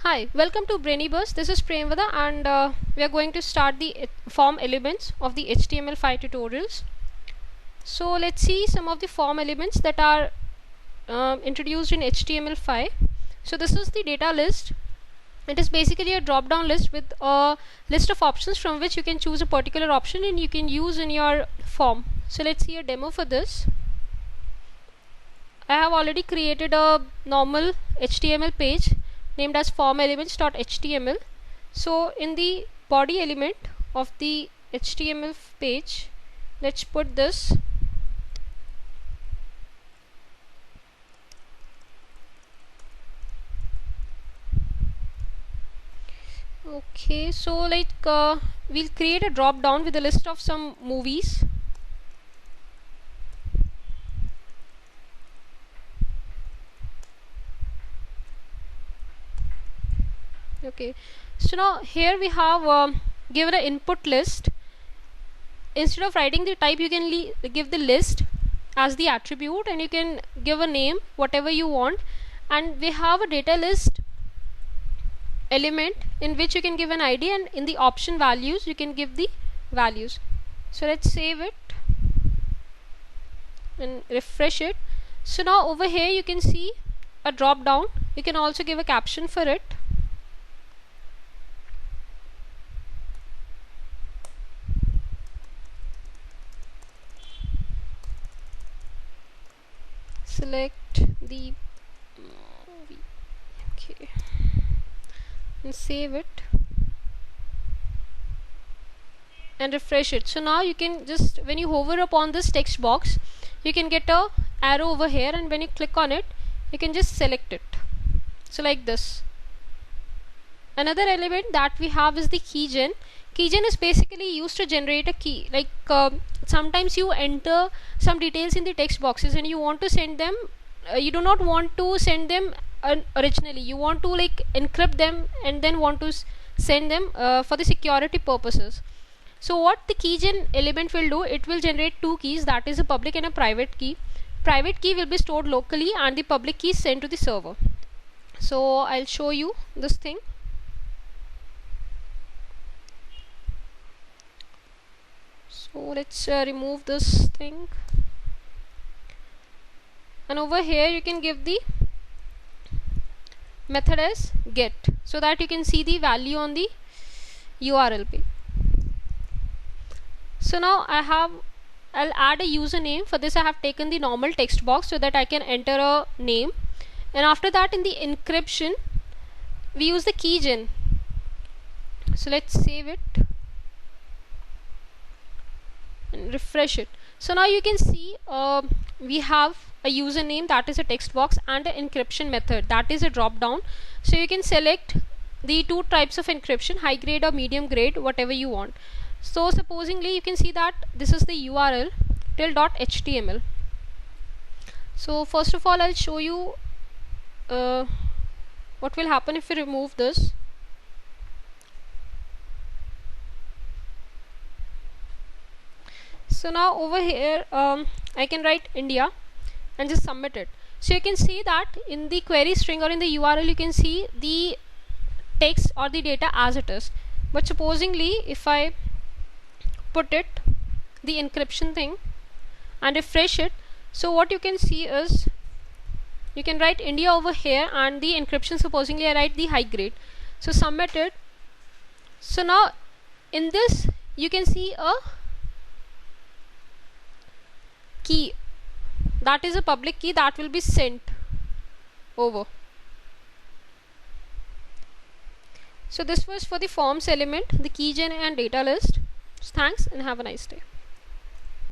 Hi, welcome to Brainybus. This is Premvada and we are going to start the form elements of the HTML5 tutorials. So let's see some of the form elements that are introduced in HTML5. So this is the data list. It is basically a drop down list with a list of options from which you can choose a particular option and you can use in your form. So let's see a demo for this. I have already created a normal HTML page named as formelements.html. So in the body element of the HTML page, let's put this. Okay, so we'll create a drop down with a list of some movies. Okay, so now here we have given an input list. Instead of writing the type, you can give the list as the attribute and you can give a name whatever you want, and we have a data list element in which you can give an ID, and in the option values you can give the values. So let's save it and refresh it. So now over here you can see a drop down. You can also give a caption for it. Select the movie, okay, and save it and refresh it. So now you can just, when you hover upon this text box, you can get a arrow over here, and when you click on it you can just select it. So like this. Another element that we have is the keygen. Keygen is basically used to generate a key. Sometimes you enter some details in the text boxes and you want to send them, you do not want to send them originally, you want to encrypt them and then want to send them for the security purposes. So what the keygen element will do, it will generate two keys, that is a public and a private key. Private key will be stored locally and the public key is sent to the server. So I'll show you this thing. So let's remove this thing, and over here you can give the method as get, so that you can see the value on the URL page. So now I'll add a username. For this I have taken the normal text box so that I can enter a name, and after that in the encryption we use the keygen. So let's save it and refresh it. So now you can see we have a username, that is a text box, and an encryption method, that is a drop down. So you can select the two types of encryption, high grade or medium grade, whatever you want. So supposingly you can see that this is the URL till.html. so first of all I'll show you what will happen if we remove this. So now over here I can write India and just submit it. So you can see that in the query string or in the URL you can see the text or the data as it is. But supposingly if I put it, the encryption thing, and refresh it, so what you can see is you can write India over here and the encryption, supposingly I write the high grade. So submit it. So now in this you can see a key, that is a public key that will be sent over. So this was for the forms element, the keygen and data list. Thanks and have a nice day.